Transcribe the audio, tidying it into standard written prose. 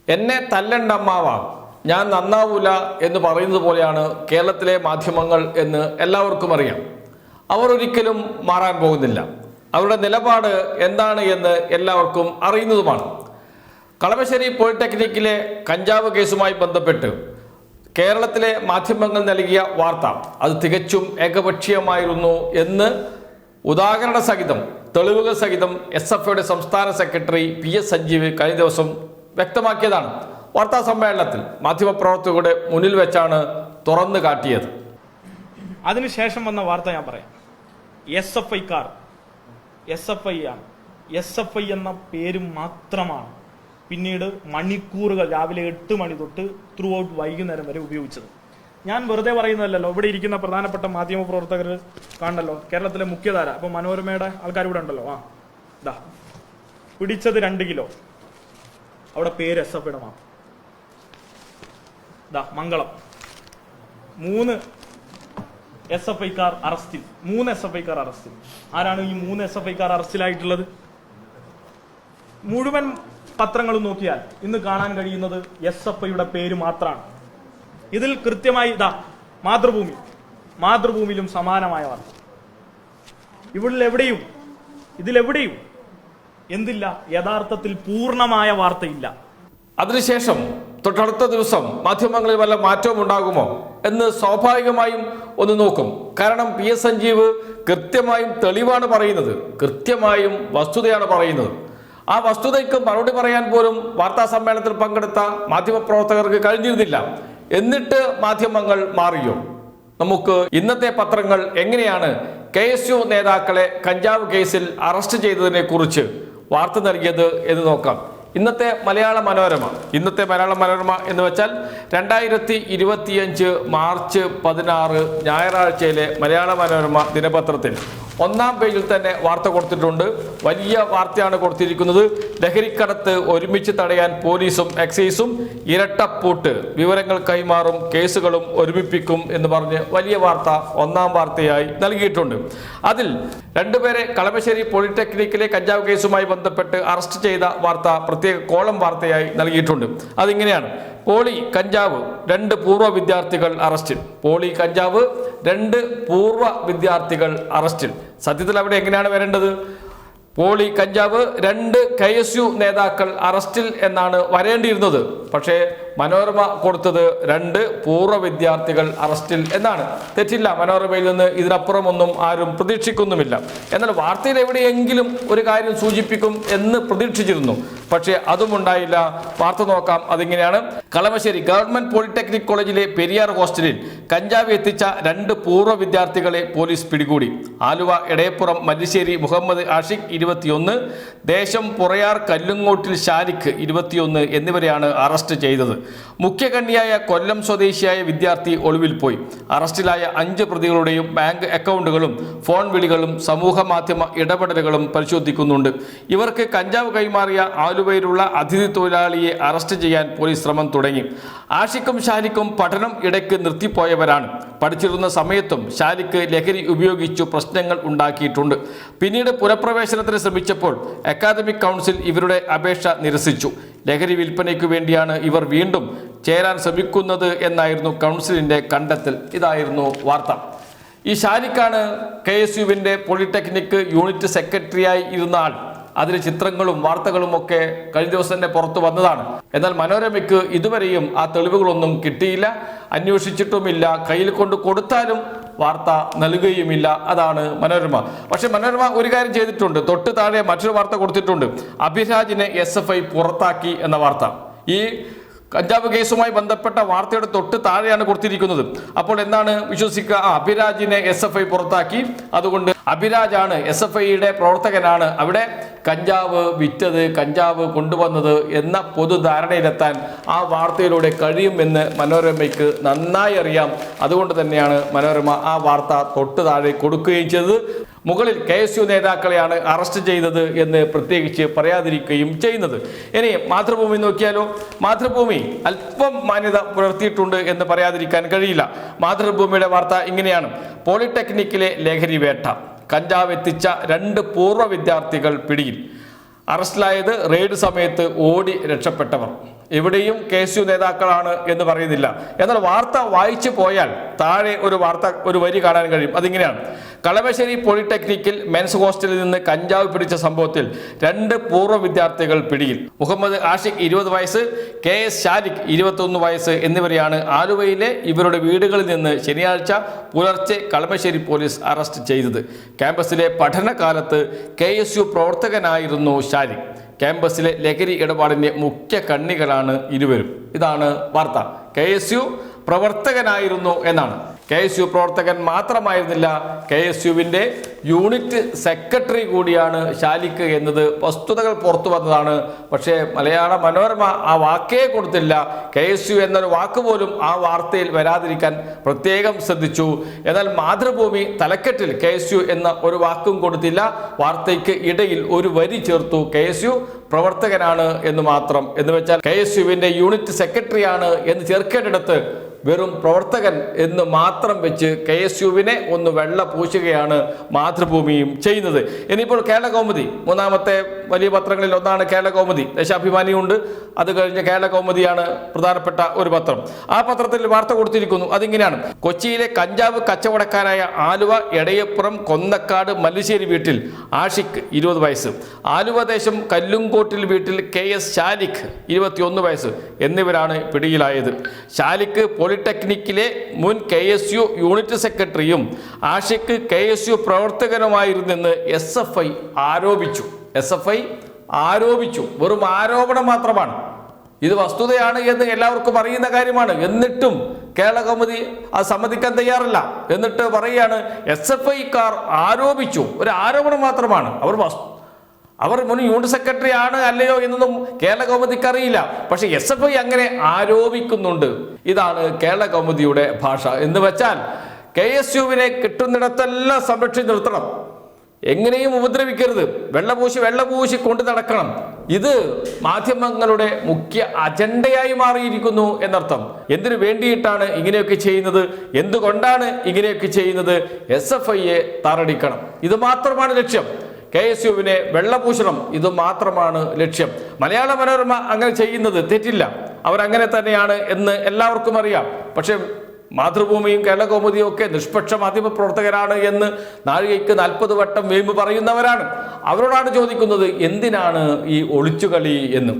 എന്നെ തല്ലണ്ടമ്മാവ, ഞാൻ നന്നാവൂല എന്ന് പറയുന്നത് പോലെയാണ് കേരളത്തിലെ മാധ്യമങ്ങൾ എന്ന് എല്ലാവർക്കും അറിയാം. അവർ ഒരിക്കലും മാറാൻ പോകുന്നില്ല. അവരുടെ നിലപാട് എന്താണ് എന്ന് എല്ലാവർക്കും അറിയുന്നതുമാണ്. കളമശ്ശേരി പോളിടെക്നിക്കിലെ കഞ്ചാവ് കേസുമായി ബന്ധപ്പെട്ട് കേരളത്തിലെ മാധ്യമങ്ങൾ നൽകിയ വാർത്ത അത് തികച്ചും ഏകപക്ഷീയമായിരുന്നു എന്ന് ഉദാഹരണ സഹിതം തെളിവുകൾ സഹിതം SFIയുടെ സംസ്ഥാന സെക്രട്ടറി PS സഞ്ജീവ് കഴിഞ്ഞ ദിവസം വ്യക്തമാക്കിയതാണ്. വാർത്താ സമ്മേളനത്തിൽ മാധ്യമപ്രവർത്തകരുടെ മുന്നിൽ വെച്ചാണ് തുറന്നു കാട്ടിയത്. അതിനുശേഷം വന്ന വാർത്ത ഞാൻ പറയാം. SFIക്കാർ SFI ആണ്. SFI എന്ന പേര് മാത്രമാണ് പിന്നീട് മണിക്കൂറുകൾ രാവിലെ 8 മണി തൊട്ട് ത്രൂ ഔട്ട് വൈകുന്നേരം വരെ ഉപയോഗിച്ചത്. ഞാൻ വെറുതെ പറയുന്നതല്ലോ. ഇവിടെ ഇരിക്കുന്ന പ്രധാനപ്പെട്ട മാധ്യമ പ്രവർത്തകർ കാണണല്ലോ, കേരളത്തിലെ മുഖ്യധാര. അപ്പൊ മനോരമയുടെ ആൾക്കാർ ഇവിടെ ഉണ്ടല്ലോ. ഇതാ പിടിച്ചത് 2 കിലോ. അവിടെ പേര് SFIയുടെ മാത്രം. ഇതാ മംഗളം 3 SFIക്കാർ അറസ്റ്റിൽ. 3 SFIക്കാർ അറസ്റ്റിൽ. ആരാണ് ഈ 3 SFIക്കാർ അറസ്റ്റിലായിട്ടുള്ളത്? മുഴുവൻ പത്രങ്ങളും നോക്കിയാൽ ഇന്ന് കാണാൻ കഴിയുന്നത് SFIയുടെ പേര് മാത്രമാണ്. ഇതിൽ കൃത്യമായി ഇതാ മാതൃഭൂമിയിലും സമാനമായ വാർത്ത. ഇതിലെവിടെയും എന്തില്ല? യഥാർത്ഥത്തിൽ പൂർണ്ണമായ വാർത്തയില്ല. അതിനുശേഷം തൊട്ടടുത്ത ദിവസം മാധ്യമങ്ങളിൽ വല്ല മാറ്റവും ഉണ്ടാകുമോ എന്ന് സ്വാഭാവികമായും ഒന്ന് നോക്കും. കാരണം PS സഞ്ജീവ് കൃത്യമായും തെളിവാണ് പറയുന്നത്, കൃത്യമായും വസ്തുതയാണ് പറയുന്നത്. ആ വസ്തുതയ്ക്ക് മറുപടി പറയാൻ പോലും വാർത്താ സമ്മേളനത്തിൽ പങ്കെടുത്ത മാധ്യമപ്രവർത്തകർക്ക് കഴിഞ്ഞിരുന്നില്ല. എന്നിട്ട് മാധ്യമങ്ങൾ മാറിയോ? നമുക്ക് ഇന്നത്തെ പത്രങ്ങൾ എങ്ങനെയാണ് KSU നേതാക്കളെ കഞ്ചാവ് കേസിൽ അറസ്റ്റ് ചെയ്തതിനെ കുറിച്ച് വാർത്ത നൽകിയത് എന്ന് നോക്കാം. ഇന്നത്തെ മലയാള മനോരമ എന്ന് വെച്ചാൽ 2025 മാർച്ച് 16 ഞായറാഴ്ചയിലെ മലയാള മനോരമ ദിനപത്രത്തിൽ 1-ാം പേജിൽ തന്നെ വാർത്ത കൊടുത്തിട്ടുണ്ട്. വലിയ വാർത്തയാണ് കൊടുത്തിരിക്കുന്നത്. ലഹരിക്കടത്ത് ഒരുമിച്ച് തടയാൻ പോലീസും എക്സൈസും ഇരട്ടപ്പൂട്ട്, വിവരങ്ങൾ കൈമാറും, കേസുകളും ഒരുമിപ്പിക്കും എന്ന് പറഞ്ഞ് വലിയ വാർത്ത 1-ാം വാർത്തയായി നൽകിയിട്ടുണ്ട്. അതിൽ 2 പേരെ കളമശ്ശേരി പോളിടെക്നിക്കിലെ കഞ്ചാവ് കേസുമായി ബന്ധപ്പെട്ട് അറസ്റ്റ് ചെയ്ത വാർത്ത പ്രത്യേക കോളം വാർത്തയായി നൽകിയിട്ടുണ്ട്. അതിങ്ങനെയാണ്: പോളി കഞ്ചാവ് 2 പൂർവ്വ വിദ്യാർത്ഥികൾ അറസ്റ്റിൽ. പോളി കഞ്ചാവ് 2 പൂർവ്വ വിദ്യാർത്ഥികൾ അറസ്റ്റിൽ. സത്യത്തിൽ അവിടെ എങ്ങനെയാണ് വരേണ്ടത്? പോളി കഞ്ചാവ് 2 KSU നേതാക്കൾ അറസ്റ്റിൽ എന്നാണ് വരേണ്ടിയിരുന്നത്. പക്ഷേ മനോരമ കൊടുത്തത് 2 പൂർവ്വ വിദ്യാർത്ഥികൾ അറസ്റ്റിൽ എന്നാണ്. തെറ്റില്ല, മനോരമയിൽ നിന്ന് ഇതിനപ്പുറമൊന്നും ആരും പ്രതീക്ഷിക്കുന്നുമില്ല. എന്നാൽ വാർത്തയിൽ എവിടെയെങ്കിലും ഒരു കാര്യം സൂചിപ്പിക്കും എന്ന് പ്രതീക്ഷിച്ചിരുന്നു. പക്ഷേ അതും ഉണ്ടായില്ല. വാർത്ത നോക്കാം. അതിങ്ങനെയാണ്: കളമശ്ശേരി ഗവൺമെന്റ് പോളിടെക്നിക് കോളേജിലെ പെരിയാർ ഹോസ്റ്റലിൽ കഞ്ചാവ് എത്തിച്ച 2 പൂർവ്വ വിദ്യാർത്ഥികളെ പോലീസ് പിടികൂടി. ആലുവ എടയപ്പുറം മല്ലിശ്ശേരി മുഹമ്മദ് ആഷിഖ് 21, ദേശം പുറയാർ കല്ലുങ്ങോട്ടിൽ ഷാരിഖ് 21 എന്നിവരെയാണ് അറസ്റ്റ് ചെയ്തത്. മുഖ്യകണ്ണിയായ കൊല്ലം സ്വദേശിയായ വിദ്യാർത്ഥി ഒളിവിൽ പോയി. അറസ്റ്റിലായ 5 പ്രതികളുടെയും ബാങ്ക് അക്കൗണ്ടുകളും ഫോൺ വിളികളും സമൂഹ മാധ്യമ ഇടപെടലുകളും പരിശോധിക്കുന്നുണ്ട്. ഇവർക്ക് കഞ്ചാവ് കൈമാറിയ ആലുവയിലുള്ള അതിഥി തൊഴിലാളിയെ അറസ്റ്റ് ചെയ്യാൻ പോലീസ് ശ്രമം തുടങ്ങി. ആഷിഖും ഷാരിഖും പഠനം ഇടയ്ക്ക് നിർത്തിപ്പോയവരാണ്. പഠിച്ചിരുന്ന സമയത്തും ഷാരിഖ് ലഹരി ഉപയോഗിച്ചു പ്രശ്നങ്ങൾ ഉണ്ടാക്കിയിട്ടുണ്ട്. പിന്നീട് പുനഃപ്രവേശനത്തിന് ശ്രമിച്ചപ്പോൾ അക്കാദമിക് കൗൺസിൽ ഇവരുടെ അപേക്ഷ നിരസിച്ചു. ലഹരി വിൽപ്പനയ്ക്കു വേണ്ടിയാണ് ഇവർ വീണ്ടും ചേരാൻ ശ്രമിക്കുന്നത് എന്നായിരുന്നു കൗൺസിലിന്റെ കണ്ടെത്തൽ. ഇതായിരുന്നു വാർത്ത. ഈ ഷാരിഖാണ് KSUവിന്റെ പോളിടെക്നിക് യൂണിറ്റ് സെക്രട്ടറിയായി ഇരുന്ന ആൾ. അതിലെ ചിത്രങ്ങളും വാർത്തകളും ഒക്കെ കഴിഞ്ഞ ദിവസം തന്നെ പുറത്തു വന്നതാണ്. എന്നാൽ മനോരമയ്ക്ക് ഇതുവരെയും ആ തെളിവുകളൊന്നും കിട്ടിയില്ല, അന്വേഷിച്ചിട്ടുമില്ല. കയ്യിൽ കൊണ്ട് കൊടുത്താലും വാർത്ത നൽകുകയുമില്ല. അതാണ് മനോരമ. പക്ഷെ മനോരമ ഒരു കാര്യം ചെയ്തിട്ടുണ്ട്. തൊട്ട് താഴെ മറ്റൊരു വാർത്ത കൊടുത്തിട്ടുണ്ട്: അഭിരാജിനെ SFI പുറത്താക്കി എന്ന വാർത്ത. ഈ കഞ്ചാവ് കേസുമായി ബന്ധപ്പെട്ട വാർത്തയുടെ തൊട്ട് താഴെയാണ് കൊടുത്തിരിക്കുന്നത്. അപ്പോൾ എന്താണ് വിശ്വസിക്കുക? അഭിരാജിനെ SFI പുറത്താക്കി, അതുകൊണ്ട് അഭിരാജാണ് SFIയുടെ പ്രവർത്തകനാണ് അവിടെ കഞ്ചാവ് വിറ്റത്, കഞ്ചാവ് കൊണ്ടുവന്നത് എന്ന പൊതുധാരണയിലെത്താൻ ആ വാർത്തയിലൂടെ കഴിയുമെന്ന് മനോരമയ്ക്ക് നന്നായി അറിയാം. അതുകൊണ്ട് തന്നെയാണ് മനോരമ ആ വാർത്ത തൊട്ട് താഴെ കൊടുക്കുകയും ചെയ്തത്. മുകളിൽ KSU നേതാക്കളെയാണ് അറസ്റ്റ് ചെയ്തത് എന്ന് പ്രത്യേകിച്ച് പറയാതിരിക്കുകയും ചെയ്യുന്നത്. ഇനി മാതൃഭൂമി നോക്കിയാലോ? മാതൃഭൂമി അല്പം മാന്യത പുലർത്തിയിട്ടുണ്ട് എന്ന് പറയാതിരിക്കാൻ കഴിയില്ല. മാതൃഭൂമിയുടെ വാർത്ത ഇങ്ങനെയാണ്: പോളിടെക്നിക്കിലെ ലഹരി വേട്ട, കഞ്ചാവ് എത്തിച്ച 2 പൂർവ്വ വിദ്യാർത്ഥികൾ പിടിയിൽ. അറസ്റ്റിലായത് റെയ്ഡ് സമയത്ത് ഓടി രക്ഷപ്പെട്ടവർ. എവിടെയും KSU നേതാക്കളാണ് എന്ന് പറയുന്നില്ല. എന്നാൽ വാർത്ത വായിച്ചു പോയാൽ താഴെ ഒരു വരി കാണാൻ കഴിയും. അതിങ്ങനെയാണ്: കളമശ്ശേരി പോളിടെക്നിക്കിൽ മെൻസ് ഹോസ്റ്റലിൽ നിന്ന് കഞ്ചാവ് പിടിച്ച സംഭവത്തിൽ 2 പൂർവ്വ വിദ്യാർത്ഥികൾ പിടിയിൽ. മുഹമ്മദ് ആഷിഖ് 20 വയസ്സ്, KS ഷാലിഖ് 21 വയസ്സ് എന്നിവരെയാണ് ആലുവയിലെ ഇവരുടെ വീടുകളിൽ നിന്ന് ശനിയാഴ്ച പുലർച്ചെ കളമശ്ശേരി പോലീസ് അറസ്റ്റ് ചെയ്തത്. ക്യാമ്പസിലെ പഠനകാലത്ത് KSU പ്രവർത്തകനായിരുന്നു ഷാലിഖ്. ക്യാമ്പസിലെ ലഹരി ഇടപാടിന്റെ മുഖ്യ കണ്ണികളാണ് ഇരുവരും. ഇതാണ് വാർത്ത. KSU പ്രവർത്തകനായിരുന്നു എന്നാണ്. KSU പ്രവർത്തകൻ മാത്രമായിരുന്നില്ല, KSUവിൻ്റെ യൂണിറ്റ് സെക്രട്ടറി കൂടിയാണ് ഷാലിഖ് എന്നത് വസ്തുതകൾ പുറത്തു വന്നതാണ്. പക്ഷേ മലയാള മനോരമ ആ വാക്കേ കൊടുത്തില്ല. KSU എന്നൊരു വാക്ക് പോലും ആ വാർത്തയിൽ വരാതിരിക്കാൻ പ്രത്യേകം ശ്രദ്ധിച്ചു. എന്നാൽ മാതൃഭൂമി തലക്കെട്ടിൽ KSU എന്ന ഒരു വാക്കും കൊടുത്തില്ല. വാർത്തയ്ക്ക് ഇടയിൽ ഒരു വരി ചേർത്തു: KSU പ്രവർത്തകനാണ് എന്ന് മാത്രം. എന്ന് വെച്ചാൽ KSUവിൻ്റെ യൂണിറ്റ് സെക്രട്ടറിയാണ് എന്ന് ചേർക്കേണ്ടിടത്ത് വെറും പ്രവർത്തകൻ എന്ന് മാത്രം വെച്ച് KSUവിനെ ഒന്ന് വെള്ള പൂശുകയാണ് മാതൃഭൂമിയും ചെയ്യുന്നത്. ഇനിയിപ്പോൾ കേരള കൗമുദി, മൂന്നാമത്തെ വലിയ പത്രങ്ങളിൽ ഒന്നാണ് കേരള കൗമുദി. ദേശാഭിമാനിയുണ്ട്, അത് കഴിഞ്ഞ് കേരള കൗമുദിയാണ് പ്രധാനപ്പെട്ട ഒരു പത്രം. ആ പത്രത്തിൽ വാർത്ത കൊടുത്തിരിക്കുന്നു. അതിങ്ങനെയാണ്: കൊച്ചിയിലെ കഞ്ചാവ് കച്ചവടക്കാരായ ആലുവ എടയപ്പുറം കൊന്നക്കാട് മല്ലിശ്ശേരി വീട്ടിൽ ആഷിഖ് 20 വയസ്സ്, ആലുവ ദേശം കല്ലുംകോട്ടിൽ വീട്ടിൽ KS ഷാലിഖ് 21 വയസ്സ് എന്നിവരാണ് പിടിയിലായത്. ഷാലിഖ് പോളിടെക്നിക്കിലെ മുൻ KSU യൂണിറ്റ് സെക്രട്ടറിയും ആഷിഖ് KSU പ്രവർത്തകനുമായിരുന്നെന്ന് SFI ആരോപിച്ചു. വെറും ആരോപണം മാത്രമാണ്. ഇത് വസ്തുതയാണ് എന്ന് എല്ലാവർക്കും അറിയുന്ന കാര്യമാണ്. എന്നിട്ടും കേരള കൗമുദി അത് സമ്മതിക്കാൻ തയ്യാറല്ല. എന്നിട്ട് പറയുകയാണ് SFIക്കാർ ആരോപിച്ചു. ഒരു ആരോപണം മാത്രമാണ്. അവർ മുൻ യൂണിറ്റ് സെക്രട്ടറി ആണ് അല്ലയോ എന്നൊന്നും കേരള കൗമുദിക്ക് അറിയില്ല. പക്ഷെ SFI അങ്ങനെ ആരോപിക്കുന്നുണ്ട്. ഇതാണ് കേരള കൗമുദിയുടെ ഭാഷ. എന്ന് വെച്ചാൽ KSUവിനെ കിട്ടുന്നിടത്തെല്ലാം സംരക്ഷിച്ച് നിർത്തണം, എങ്ങനെയും ഉപദ്രവിക്കരുത്, വെള്ളപൂശി കൊണ്ടു നടക്കണം. ഇത് മാധ്യമങ്ങളുടെ മുഖ്യ അജണ്ടയായി മാറിയിരിക്കുന്നു എന്നർത്ഥം. എന്തിനു വേണ്ടിയിട്ടാണ് ഇങ്ങനെയൊക്കെ ചെയ്യുന്നത്? എന്തുകൊണ്ടാണ് ഇങ്ങനെയൊക്കെ ചെയ്യുന്നത്? SFIയെ താറടിക്കണം. ഇത് മാത്രമാണ് ലക്ഷ്യം. KSUവിനെ വെള്ളപൂശണം, ഇത് മാത്രമാണ് ലക്ഷ്യം. മലയാള മനോരമ അങ്ങനെ ചെയ്യുന്നത് തെറ്റില്ല, അവരങ്ങനെ തന്നെയാണ് എന്ന് എല്ലാവർക്കും അറിയാം. പക്ഷെ മാതൃഭൂമിയും കേരള കൗമുദിയും ഒക്കെ നിഷ്പക്ഷ മാധ്യമ പ്രവർത്തകരാണ് എന്ന് നാഴികയ്ക്ക് 40 വട്ടം വീമ്പ് പറയുന്നവരാണ്. അവരോടാണ് ചോദിക്കുന്നത് എന്തിനാണ് ഈ ഒളിച്ചുകളി എന്ന്.